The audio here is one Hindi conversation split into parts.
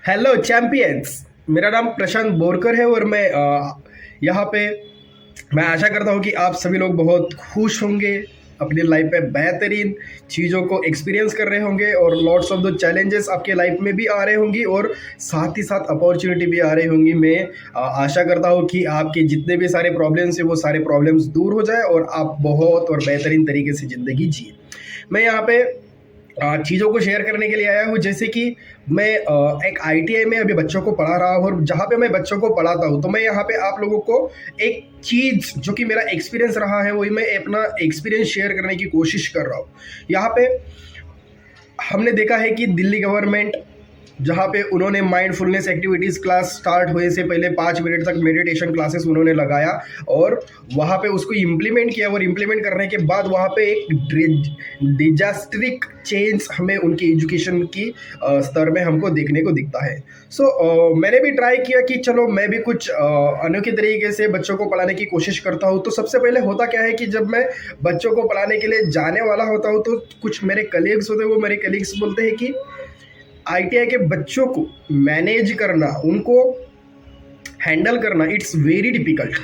Hello champions. मेरा नाम प्रशांत बोरकर है और मैं यहाँ पे मैं आशा करता हूँ कि आप सभी लोग बहुत खुश होंगे, अपनी लाइफ में बेहतरीन चीज़ों को एक्सपीरियंस कर रहे होंगे और लॉट्स ऑफ द चैलेंजेस आपके लाइफ में भी आ रहे होंगी और साथ ही साथ अपॉर्चुनिटी भी आ रही होंगी। मैं आशा करता हूँ कि आपके जितने भी सारे प्रॉब्लम्स हैं वो सारे प्रॉब्लम्स दूर हो जाए और आप बहुत और बेहतरीन तरीके से ज़िंदगी जिए। मैं यहाँ पे चीज़ों को शेयर करने के लिए आया हूँ। जैसे कि मैं एक आईटीआई में अभी बच्चों को पढ़ा रहा हूँ और जहाँ पे मैं बच्चों को पढ़ाता हूँ तो मैं यहाँ पे आप लोगों को एक चीज़ जो कि मेरा एक्सपीरियंस रहा है वही मैं अपना एक्सपीरियंस शेयर करने की कोशिश कर रहा हूँ। यहाँ पे हमने देखा है कि दिल्ली गवर्नमेंट जहाँ पे उन्होंने माइंडफुलनेस एक्टिविटीज़ क्लास स्टार्ट होने से पहले 5 मिनट तक मेडिटेशन क्लासेस उन्होंने लगाया और वहाँ पे उसको इम्प्लीमेंट किया और इम्प्लीमेंट करने के बाद वहाँ पे एक डिजास्टरिक चेंज हमें उनकी एजुकेशन की स्तर में हमको देखने को दिखता है। मैंने भी ट्राई किया कि चलो मैं भी कुछ अनोखे तरीके से बच्चों को पढ़ाने की कोशिश करता हूँ। तो सबसे पहले होता क्या है कि जब मैं बच्चों को पढ़ाने के लिए जाने वाला होता हूँ तो कुछ मेरे कलीग्स होते हैं, वो मेरे कलीग्स बोलते हैं कि आईटीआई के बच्चों को मैनेज करना, उनको हैंडल करना इट्स वेरी डिफ़िकल्ट।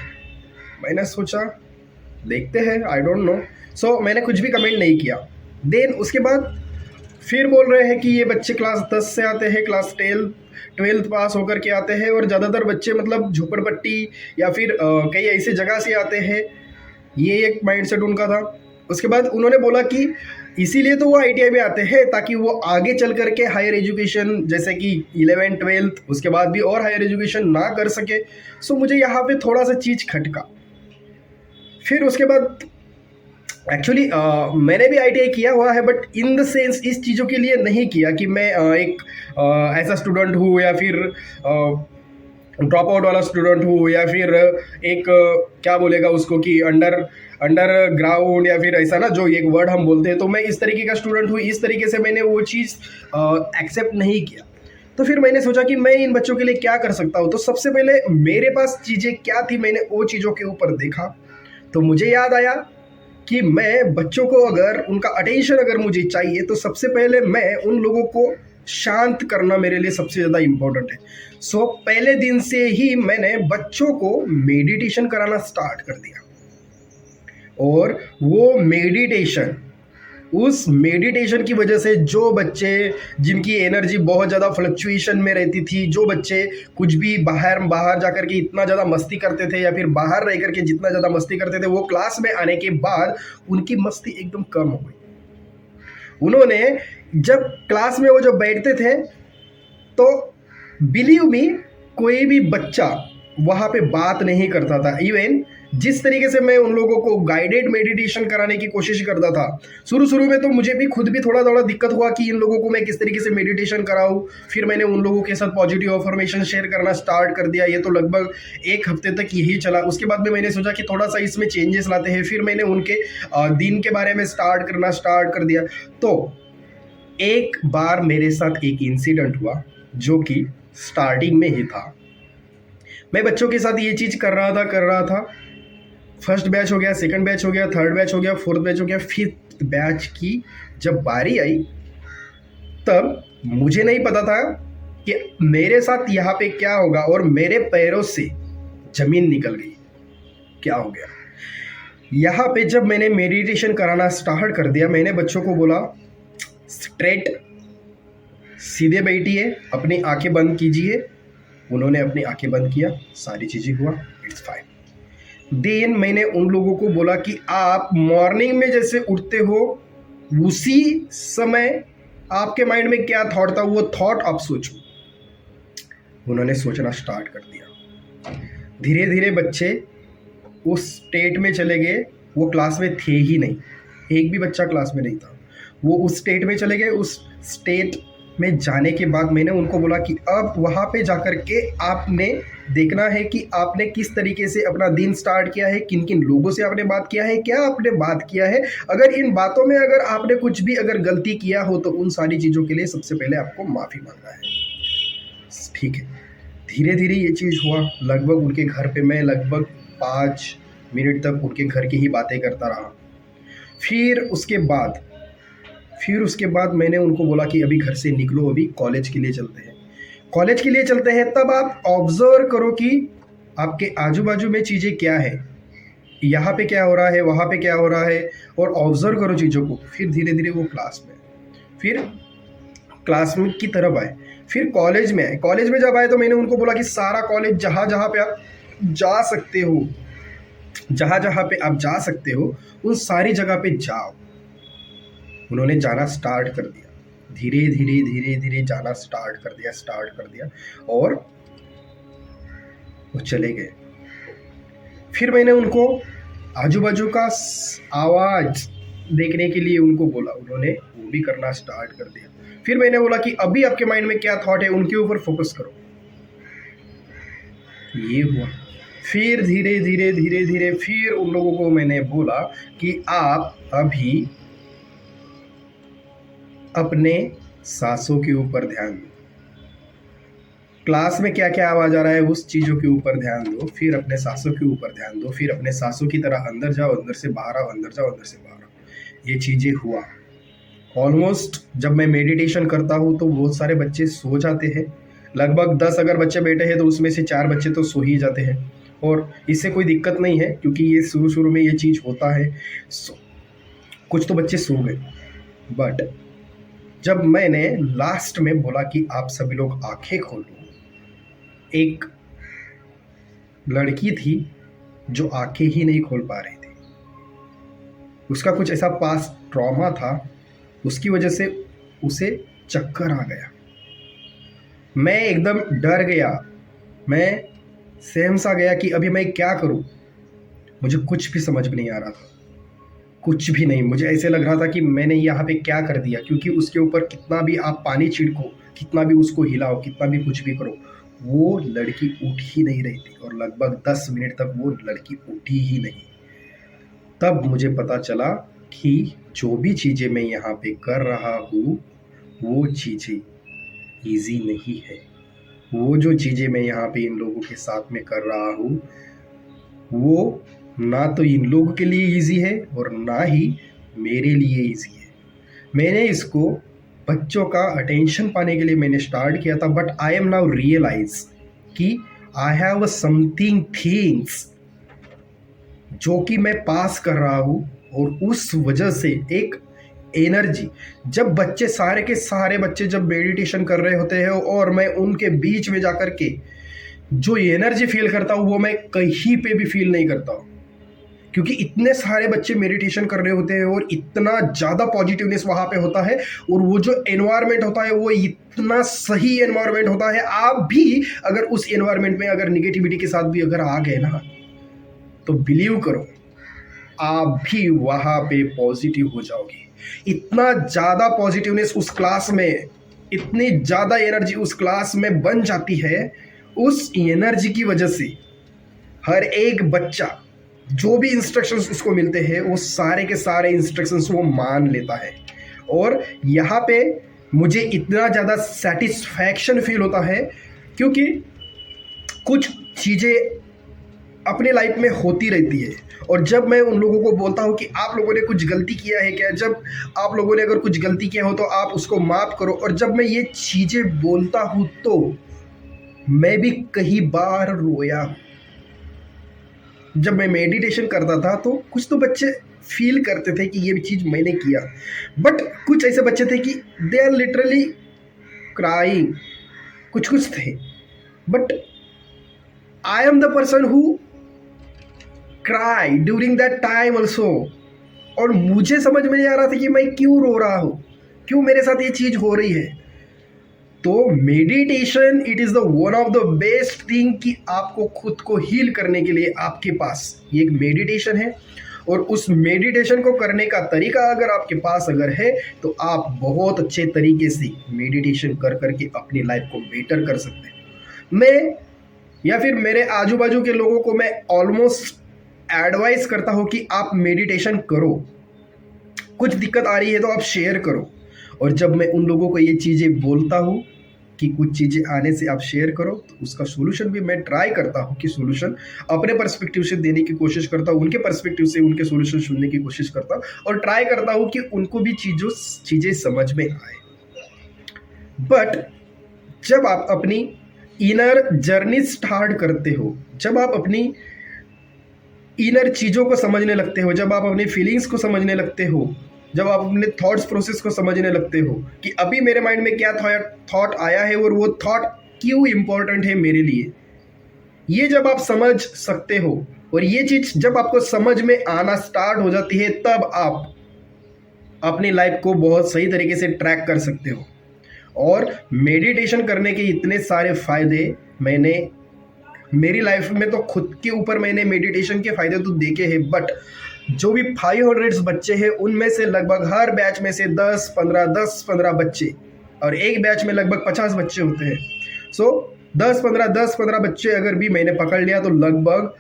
मैंने सोचा देखते हैं, आई डोंट नो। मैंने कुछ भी कमेंट नहीं किया। देन उसके बाद फिर बोल रहे हैं कि ये बच्चे क्लास 10 से आते हैं, क्लास 12th पास होकर के आते हैं और ज़्यादातर बच्चे मतलब झोपड़पट्टी या फिर कई ऐसे जगह से आते हैं। ये एक माइंडसेट उनका था। उसके बाद उन्होंने बोला कि इसीलिए तो वो आईटीआई में आते हैं ताकि वो आगे चल करके हायर एजुकेशन जैसे कि 11th-12th उसके बाद भी और हायर एजुकेशन ना कर सके। मुझे यहाँ पे थोड़ा सा चीज़ खटका। फिर उसके बाद एक्चुअली मैंने भी आईटीआई किया हुआ है बट इन द सेंस इस चीज़ों के लिए नहीं किया कि मैं एक ऐसा स्टूडेंट हूँ या फिर ड्रॉप आउट वाला स्टूडेंट हूँ या फिर एक क्या बोलेगा उसको कि अंडरग्राउंड या फिर ऐसा ना जो एक वर्ड हम बोलते हैं। तो मैं इस तरीके का स्टूडेंट हूँ, इस तरीके से मैंने वो चीज़ एक्सेप्ट नहीं किया। तो फिर मैंने सोचा कि मैं इन बच्चों के लिए क्या कर सकता हूँ। तो सबसे पहले मेरे पास चीज़ें क्या थी, मैंने वो चीज़ों के ऊपर देखा तो मुझे याद आया कि मैं बच्चों को अगर उनका अटेंशन अगर मुझे चाहिए तो सबसे पहले मैं उन लोगों को शांत करना मेरे लिए सबसे ज़्यादा इम्पोर्टेंट है। पहले दिन से ही मैंने बच्चों को मेडिटेशन कराना स्टार्ट कर दिया और वो मेडिटेशन, उस मेडिटेशन की वजह से जो बच्चे जिनकी एनर्जी बहुत ज़्यादा फ्लक्चुएशन में रहती थी, जो बच्चे कुछ भी बाहर जाकर के इतना ज़्यादा मस्ती करते थे या फिर बाहर रह करके जितना ज़्यादा मस्ती करते थे, वो क्लास में आने के बाद उनकी मस्ती एकदम कम हो गई। उन्होंने जब क्लास में वो जब बैठते थे तो बिलीव मी कोई भी बच्चा वहाँ पे बात नहीं करता था। इवन जिस तरीके से मैं उन लोगों को गाइडेड मेडिटेशन कराने की कोशिश करता था, शुरू में तो मुझे भी खुद भी थोड़ा दिक्कत हुआ कि इन लोगों को मैं किस तरीके से मेडिटेशन कराऊं। फिर मैंने उन लोगों के साथ पॉजिटिव अफर्मेशन शेयर करना स्टार्ट कर दिया। ये तो लगभग 1 हफ्ते तक यही चला। उसके बाद में मैंने सोचा कि थोड़ा सा इसमें चेंजेस लाते हैं। फिर मैंने उनके दिन के बारे में स्टार्ट कर दिया। तो एक बार मेरे साथ एक इंसिडेंट हुआ जो कि स्टार्टिंग में ही था। मैं बच्चों के साथ ये चीज़ कर रहा था। फर्स्ट बैच हो गया, सेकंड बैच हो गया, थर्ड बैच हो गया, फोर्थ बैच हो गया, फिफ्थ बैच की जब बारी आई तब मुझे नहीं पता था कि मेरे साथ यहाँ पे क्या होगा और मेरे पैरों से ज़मीन निकल गई। क्या हो गया यहाँ पे? जब मैंने मेडिटेशन कराना स्टार्ट कर दिया, मैंने बच्चों को बोला स्ट्रेट सीधे बैठिए, अपनी आंखें बंद कीजिए। उन्होंने अपनी आंखें बंद किया, सारी चीज़ें हुआ, इट्स फाइन। देन मैंने उन लोगों को बोला कि आप मॉर्निंग में जैसे उठते हो उसी समय आपके माइंड में क्या थॉट था वो थॉट आप सोचो। उन्होंने सोचना स्टार्ट कर दिया। धीरे धीरे बच्चे उस स्टेट में चले गए। वो क्लास में थे ही नहीं, एक भी बच्चा क्लास में नहीं था। वो उस स्टेट में चले गए। उस स्टेट में जाने के बाद मैंने उनको बोला कि अब वहाँ पे जाकर के आपने देखना है कि आपने किस तरीके से अपना दिन स्टार्ट किया है, किन किन लोगों से आपने बात किया है, क्या आपने बात किया है। अगर इन बातों में अगर आपने कुछ भी अगर गलती किया हो तो उन सारी चीज़ों के लिए सबसे पहले आपको माफ़ी मांगना है। ठीक है। धीरे धीरे ये चीज़ हुआ। लगभग उनके घर पे मैं लगभग 5 मिनट तक उनके घर की ही बातें करता रहा। फिर उसके बाद मैंने उनको बोला कि अभी घर से निकलो, अभी कॉलेज के लिए चलते हैं। कॉलेज के लिए चलते हैं, तब आप ऑब्जर्व करो कि आपके आजू बाजू में चीज़ें क्या है, यहाँ पे क्या हो रहा है, वहाँ पे क्या हो रहा है, और ऑब्जर्व करो चीज़ों को। फिर धीरे धीरे वो क्लास में, फिर क्लास में की तरफ आए, फिर कॉलेज में आए। कॉलेज में जब आए तो मैंने उनको बोला कि सारा कॉलेज जहाँ जहाँ पे आप जा सकते हो, जहाँ जहाँ पे आप जा सकते हो उन सारी जगह पे जाओ। उन्होंने जाना स्टार्ट कर दिया, धीरे धीरे धीरे धीरे जाना स्टार्ट कर दिया और वो चले गए। फिर मैंने उनको आजू बाजू का आवाज़ देखने के लिए उनको बोला, उन्होंने वो भी करना स्टार्ट कर दिया। फिर मैंने बोला कि अभी आपके माइंड में क्या थॉट है उनके ऊपर फोकस करो। ये हुआ। फिर धीरे धीरे धीरे धीरे फिर उन लोगों को मैंने बोला कि आप अभी अपने सांसों के ऊपर ध्यान दो, क्लास में क्या क्या आवाज आ रहा है उस चीज़ों के ऊपर ध्यान दो, फिर अपने सांसों के ऊपर ध्यान दो, फिर अपने सांसों की तरह अंदर जाओ, अंदर से बाहर आओ, अंदर जाओ, अंदर से बाहर आओ। ये चीज़ें हुआ। ऑलमोस्ट जब मैं मेडिटेशन करता हूँ तो बहुत सारे बच्चे सो जाते हैं। लगभग 10 अगर बच्चे बैठे हैं तो उसमें से 4 बच्चे तो सो ही जाते हैं, और इससे कोई दिक्कत नहीं है क्योंकि ये शुरू में ये चीज़ होता है। कुछ तो बच्चे सो गए, बट जब मैंने लास्ट में बोला कि आप सभी लोग आंखें खोलो, एक लड़की थी जो आंखें ही नहीं खोल पा रही थी। उसका कुछ ऐसा पास्ट ट्रॉमा था, उसकी वजह से उसे चक्कर आ गया। मैं एकदम डर गया, मैं सहम सा गया कि अभी मैं क्या करूं। मुझे कुछ भी समझ में नहीं आ रहा था, कुछ भी नहीं। मुझे ऐसे लग रहा था कि मैंने यहाँ पे क्या कर दिया, क्योंकि उसके ऊपर कितना भी आप पानी छिड़को, कितना भी उसको हिलाओ, कितना भी कुछ भी करो, वो लड़की उठ ही नहीं रही थी। और लगभग 10 मिनट तक वो लड़की उठी ही नहीं। तब मुझे पता चला कि जो भी चीज़ें मैं यहाँ पे कर रहा हूँ वो चीज़ें ईजी नहीं है। वो जो चीज़ें मैं यहाँ पे इन लोगों के साथ में कर रहा हूँ वो ना तो इन लोगों के लिए ईजी है और ना ही मेरे लिए ईजी है। मैंने इसको बच्चों का अटेंशन पाने के लिए मैंने स्टार्ट किया था, but I am now realize कि आई हैव समथिंग थिंग्स जो कि मैं पास कर रहा हूँ, और उस वजह से एक एनर्जी, जब बच्चे सारे के सारे बच्चे जब मेडिटेशन कर रहे होते हैं और मैं उनके बीच में जाकर के जो एनर्जी फील करता हूँ वो मैं कहीं पे भी फील नहीं करता हूँ, क्योंकि इतने सारे बच्चे मेडिटेशन कर रहे होते हैं और इतना ज़्यादा पॉजिटिवनेस वहाँ पे होता है, और वो जो एनवायरनमेंट होता है वो इतना सही एनवायरनमेंट होता है। आप भी अगर उस एनवायरनमेंट में अगर निगेटिविटी के साथ भी अगर आ गए ना, तो बिलीव करो आप भी वहाँ पे पॉजिटिव हो जाओगे। इतना ज़्यादा पॉजिटिवनेस उस क्लास में, इतनी ज़्यादा एनर्जी उस क्लास में बन जाती है। उस एनर्जी की वजह से हर एक बच्चा जो भी इंस्ट्रक्शंस उसको मिलते हैं वो सारे के सारे इंस्ट्रक्शंस वो मान लेता है। और यहाँ पे मुझे इतना ज़्यादा सेटिस्फैक्शन फील होता है, क्योंकि कुछ चीज़ें अपने लाइफ में होती रहती है, और जब मैं उन लोगों को बोलता हूँ कि आप लोगों ने कुछ गलती किया है क्या, जब आप लोगों ने अगर कुछ गलती किया हो तो आप उसको माफ़ करो, और जब मैं ये चीज़ें बोलता हूँ तो मैं भी कई बार रोया। जब मैं मेडिटेशन करता था तो कुछ तो बच्चे फील करते थे कि ये चीज़ मैंने किया, बट कुछ ऐसे बच्चे थे कि दे आर लिटरली क्राइंग, कुछ थे, but I am the person who cry during that time also. और मुझे समझ में नहीं आ रहा था कि मैं क्यों रो रहा हूँ, क्यों मेरे साथ ये चीज़ हो रही है। तो meditation it is the one of the best thing कि आपको खुद को हील करने के लिए आपके पास ये एक मेडिटेशन है, और उस मेडिटेशन को करने का तरीका अगर आपके पास अगर है तो आप बहुत अच्छे तरीके से मेडिटेशन कर करके अपनी लाइफ को बेटर कर सकते हैं। मैं या फिर मेरे आजू बाजू के लोगों को मैं ऑलमोस्ट एडवाइस करता हूँ कि आप मेडिटेशन करो, कुछ दिक्कत आ रही है तो आप शेयर करो। और जब मैं उन लोगों को ये चीज़ें बोलता हूँ कि कुछ चीज़ें आने से आप शेयर करो, तो उसका सोल्यूशन भी मैं ट्राई करता हूँ कि सोल्यूशन अपने पर्सपेक्टिव से देने की कोशिश करता हूँ, उनके पर्सपेक्टिव से उनके सोल्यूशन सुनने की कोशिश करता हूँ, और ट्राई करता हूँ कि उनको भी चीज़ें समझ में आए। बट जब आप अपनी इनर जर्नी स्टार्ट करते हो, जब आप अपनी इनर चीज़ों को समझने लगते हो, जब आप अपनी फीलिंग्स को समझने लगते हो, जब आप अपने थॉट्स प्रोसेस को समझने लगते हो कि अभी मेरे माइंड में क्या थॉट आया है और वो थॉट क्यों इम्पोर्टेंट है मेरे लिए, ये जब आप समझ सकते हो और ये चीज़ जब आपको समझ में आना स्टार्ट हो जाती है, तब आप अपनी लाइफ को बहुत सही तरीके से ट्रैक कर सकते हो। और मेडिटेशन करने के इतने सारे फ़ायदे मैंने मेरी लाइफ में तो खुद के ऊपर मैंने मेडिटेशन के फ़ायदे तो देखे हैं, बट जो भी 500 बच्चे हैं उनमें से लगभग हर बैच में से 10-15 बच्चे, और एक बैच में लगभग 50 बच्चे होते हैं। सो 10-15 बच्चे अगर भी मैंने पकड़ लिया तो लगभग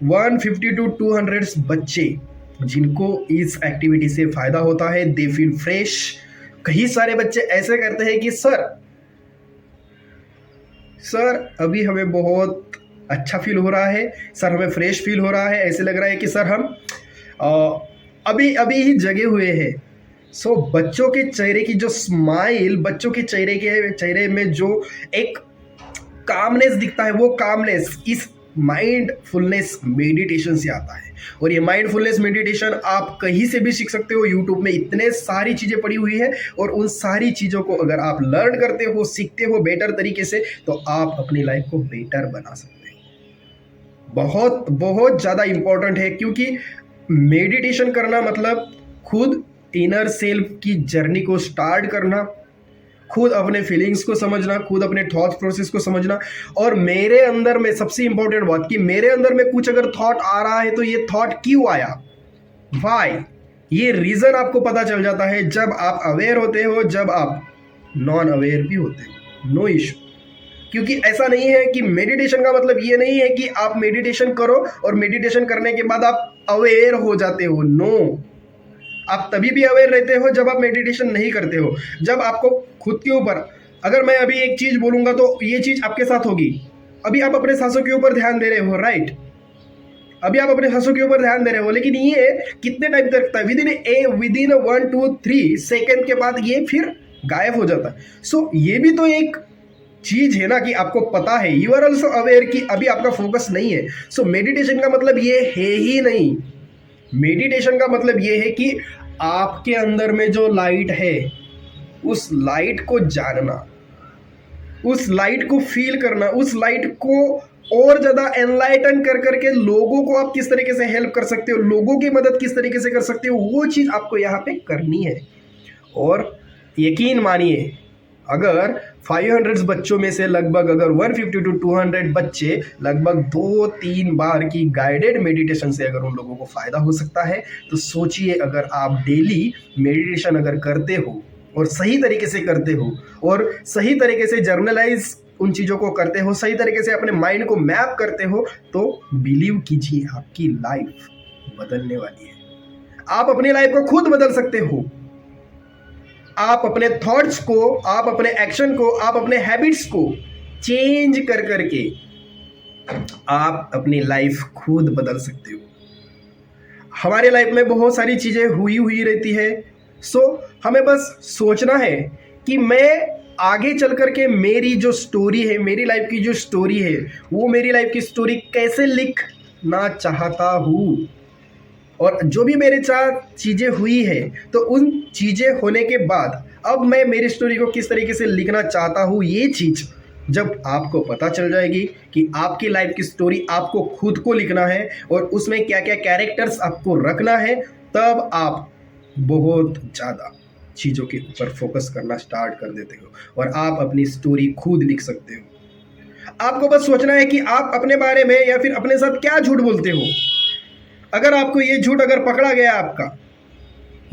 150 to 200 बच्चे जिनको इस एक्टिविटी से फ़ायदा होता है, दे फील फ्रेश। कई सारे बच्चे ऐसे करते हैं कि सर अभी हमें बहुत अच्छा फील हो रहा है, सर हमें फ्रेश फील हो रहा है, ऐसे लग रहा है कि सर हम अभी अभी ही जगे हुए हैं। सो बच्चों के चेहरे की जो स्माइल, बच्चों के चेहरे में जो एक कामनेस दिखता है, वो कामनेस इस माइंडफुलनेस मेडिटेशन से आता है। और ये माइंडफुलनेस मेडिटेशन आप कहीं से भी सीख सकते हो, यूट्यूब में इतने सारी चीज़ें पड़ी हुई है, और उन सारी चीज़ों को अगर आप लर्न करते हो, सीखते हो बेटर तरीके से, तो आप अपनी लाइफ को बेटर बना सकते हो। बहुत बहुत ज़्यादा इम्पोर्टेंट है, क्योंकि मेडिटेशन करना मतलब खुद इनर सेल्फ की जर्नी को स्टार्ट करना, खुद अपने फीलिंग्स को समझना, खुद अपने थॉट प्रोसेस को समझना। और मेरे अंदर में सबसे इंपॉर्टेंट बात कि मेरे अंदर में कुछ अगर थॉट आ रहा है तो ये थॉट क्यों आया, वाई, ये रीज़न आपको पता चल जाता है जब आप अवेयर होते हो, जब आप नॉन अवेयर भी होते हो, नो इशू। क्योंकि ऐसा नहीं है कि मेडिटेशन का मतलब ये नहीं है कि आप मेडिटेशन करो और मेडिटेशन करने के बाद आप अवेयर हो जाते हो, नो। आप तभी भी अवेयर रहते हो जब आप मेडिटेशन नहीं करते हो, जब आपको खुद के ऊपर, अगर मैं अभी एक चीज़ बोलूँगा तो ये चीज़ आपके साथ होगी। अभी आप अपने सांसों के ऊपर ध्यान दे रहे हो, राइट, अभी आप अपने सांसों के ऊपर ध्यान दे रहे हो, लेकिन ये कितने टाइम तक रखता है, विदिन 1 2 3 सेकेंड के बाद ये फिर गायब हो जाता है। सो ये भी तो एक चीज़ है ना कि आपको पता है, यू आर ऑल्सो अवेयर कि अभी आपका फोकस नहीं है। सो मेडिटेशन का मतलब ये है ही नहीं। मेडिटेशन का मतलब ये है कि आपके अंदर में जो लाइट है, उस लाइट को जानना, उस लाइट को फील करना, उस लाइट को और ज़्यादा एनलाइटन कर करके लोगों को आप किस तरीके से हेल्प कर सकते हो, लोगों की मदद किस तरीके से कर सकते हो, वो चीज़ आपको यहाँ पे करनी है। और यकीन मानिए, अगर 500 बच्चों में से लगभग अगर 150 to 200 बच्चे लगभग 2-3 बार की गाइडेड मेडिटेशन से अगर उन लोगों को फ़ायदा हो सकता है, तो सोचिए अगर आप डेली मेडिटेशन अगर करते हो और सही तरीके से करते हो और सही तरीके से जर्नलाइज उन चीज़ों को करते हो, सही तरीके से अपने माइंड को मैप करते हो, तो बिलीव कीजिए आपकी लाइफ बदलने वाली है। आप अपनी लाइफ को खुद बदल सकते हो। आप अपने थॉट्स को, आप अपने एक्शन को, आप अपने हैबिट्स को चेंज कर करके आप अपनी लाइफ खुद बदल सकते हो। हमारे लाइफ में बहुत सारी चीज़ें हुई रहती है। सो हमें बस सोचना है कि मैं आगे चल करके मेरी जो स्टोरी है, मेरी लाइफ की जो स्टोरी है, वो मेरी लाइफ की स्टोरी कैसे लिखना चाहता हूँ। और जो भी मेरे साथ चीज़ें हुई है, तो उन चीज़ें होने के बाद अब मैं मेरी स्टोरी को किस तरीके से लिखना चाहता हूँ, ये चीज़ जब आपको पता चल जाएगी कि आपकी लाइफ की स्टोरी आपको खुद को लिखना है और उसमें क्या क्या कैरेक्टर्स आपको रखना है, तब आप बहुत ज़्यादा चीज़ों के ऊपर फोकस करना स्टार्ट कर देते हो और आप अपनी स्टोरी खुद लिख सकते हो। आपको बस सोचना है कि आप अपने बारे में या फिर अपने साथ क्या झूठ बोलते हो। अगर आपको ये झूठ अगर पकड़ा गया, आपका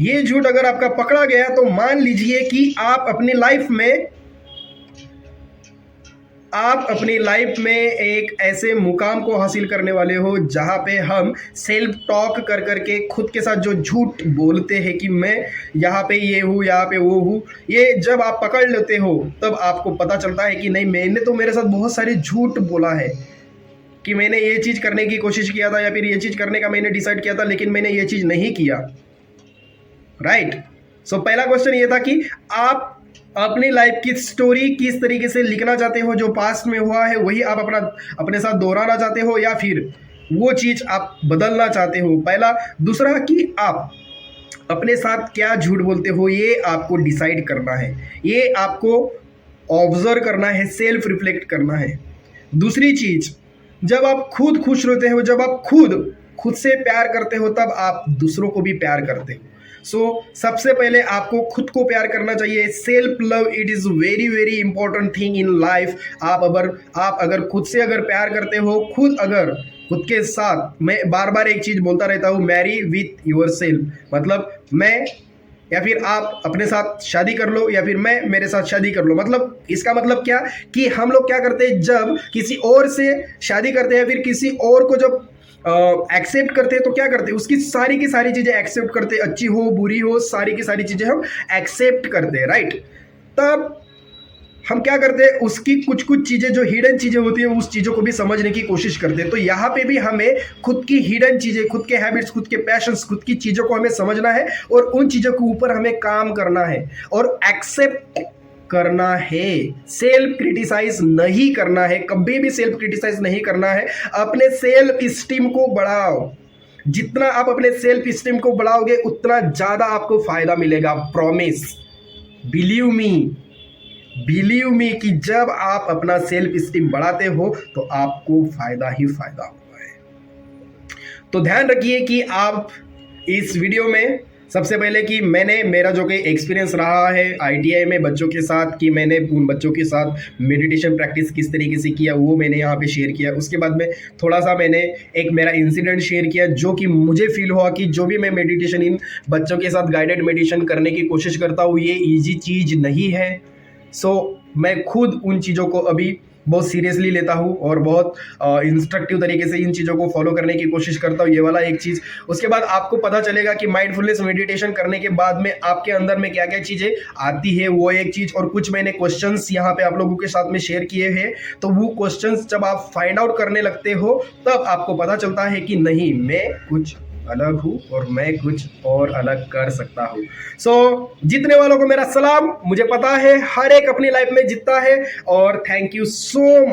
ये झूठ अगर आपका पकड़ा गया, तो मान लीजिए कि आप अपनी लाइफ में एक ऐसे मुकाम को हासिल करने वाले हो जहाँ पे हम सेल्फ टॉक कर करके खुद के साथ जो झूठ बोलते हैं कि मैं यहाँ पे ये हूँ, यहाँ पे वो हूँ, ये जब आप पकड़ लेते हो तब आपको पता चलता है कि नहीं, मैंने तो मेरे साथ बहुत सारे झूठ बोला है कि मैंने ये चीज़ करने की कोशिश किया था या फिर ये चीज़ करने का मैंने डिसाइड किया था, लेकिन मैंने ये चीज़ नहीं किया, राइट। सो पहला क्वेश्चन ये था कि आप अपनी लाइफ की स्टोरी किस तरीके से लिखना चाहते हो, जो पास्ट में हुआ है वही आप अपने साथ दोहराना चाहते हो, या फिर वो चीज़ आप बदलना चाहते हो, पहला। दूसरा कि आप अपने साथ क्या झूठ बोलते हो, ये आपको डिसाइड करना है, ये आपको ऑब्जर्व करना है, सेल्फ रिफ्लेक्ट करना है। दूसरी चीज, जब आप खुद खुश रहते हो, जब आप खुद खुद से प्यार करते हो, तब आप दूसरों को भी प्यार करते हो। सबसे पहले आपको खुद को प्यार करना चाहिए। Self love it is very very important thing in life. आप अगर खुद से अगर प्यार करते हो, खुद के साथ, मैं बार बार एक चीज बोलता रहता हूँ, मैरी विथ योर सेल्फ। मतलब मैं, या फिर आप अपने साथ शादी कर लो, या फिर मैं मेरे साथ शादी कर लो। मतलब इसका मतलब क्या कि हम लोग क्या करते हैं, जब किसी और से शादी करते हैं, फिर किसी और को जब एक्सेप्ट करते हैं, तो क्या करते हैं, उसकी सारी की सारी चीजें एक्सेप्ट करते हैं, अच्छी हो बुरी हो, सारी की सारी चीजें हम एक्सेप्ट करते हैं, राइट। तब हम क्या करते हैं, उसकी कुछ कुछ चीजें जो हिडन चीजें होती है, उस चीजों को भी समझने की कोशिश करते हैं। तो यहाँ पे भी हमें खुद की हिडन चीजें, खुद के हैबिट्स, खुद के पैशंस, खुद की चीजों को हमें समझना है, और उन चीजों के ऊपर हमें काम करना है और एक्सेप्ट करना है। सेल्फ क्रिटिसाइज नहीं करना है, कभी भी सेल्फ क्रिटिसाइज नहीं करना है। अपने सेल्फ स्टीम को बढ़ाओ। जितना आप अपने सेल्फ स्टीम को बढ़ाओगे, उतना ज्यादा आपको फायदा मिलेगा। प्रॉमिस, बिलीव मी कि जब आप अपना सेल्फ स्टीम बढ़ाते हो, तो आपको फायदा ही फायदा होता है। तो ध्यान रखिए कि आप इस वीडियो में, सबसे पहले कि मैंने, मेरा जो कि एक्सपीरियंस रहा है आईटीआई में बच्चों के साथ, कि मैंने उन बच्चों के साथ मेडिटेशन प्रैक्टिस किस तरीके से किया, वो मैंने यहाँ पे शेयर किया। उसके बाद में थोड़ा सा मैंने एक मेरा इंसिडेंट शेयर किया, जो कि मुझे फील हुआ कि जो भी मैं मेडिटेशन इन बच्चों के साथ गाइडेड मेडिटेशन करने की कोशिश करता हूँ, ये ईजी चीज़ नहीं है। मैं खुद उन चीज़ों को अभी बहुत सीरियसली लेता हूँ, और बहुत इंस्ट्रक्टिव तरीके से इन चीज़ों को फॉलो करने की कोशिश करता हूँ। ये वाला एक चीज़। उसके बाद आपको पता चलेगा कि माइंडफुलनेस मेडिटेशन करने के बाद में आपके अंदर में क्या क्या चीज़ें आती है, वो एक चीज़। और कुछ मैंने क्वेश्चंस यहाँ पे आप लोगों के साथ में शेयर किए हैं, तो वो क्वेश्चंस जब आप फाइंड आउट करने लगते हो, तब आपको पता चलता है कि नहीं, मैं कुछ अलग हूँ और मैं कुछ और अलग कर सकता हूँ। जीतने वालों को मेरा सलाम। मुझे पता है हर एक अपनी लाइफ में जीतता है, और थैंक यू सो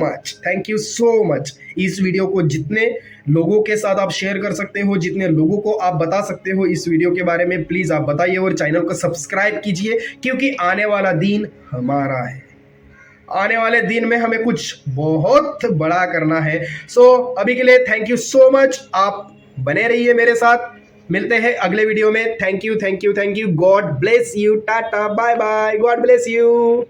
मच। इस वीडियो को जितने लोगों के साथ आप शेयर कर सकते हो, जितने लोगों को आप बता सकते हो इस वीडियो के बारे में, प्लीज आप बताइए, और चैनल को सब्सक्राइब कीजिए, क्योंकि आने वाला दिन हमारा है। आने वाले दिन में हमें कुछ बहुत बड़ा करना है। अभी के लिए थैंक यू सो मच। आप बने रहिए मेरे साथ। मिलते हैं अगले वीडियो में। Thank you. God bless you. Tata bye bye. God bless you.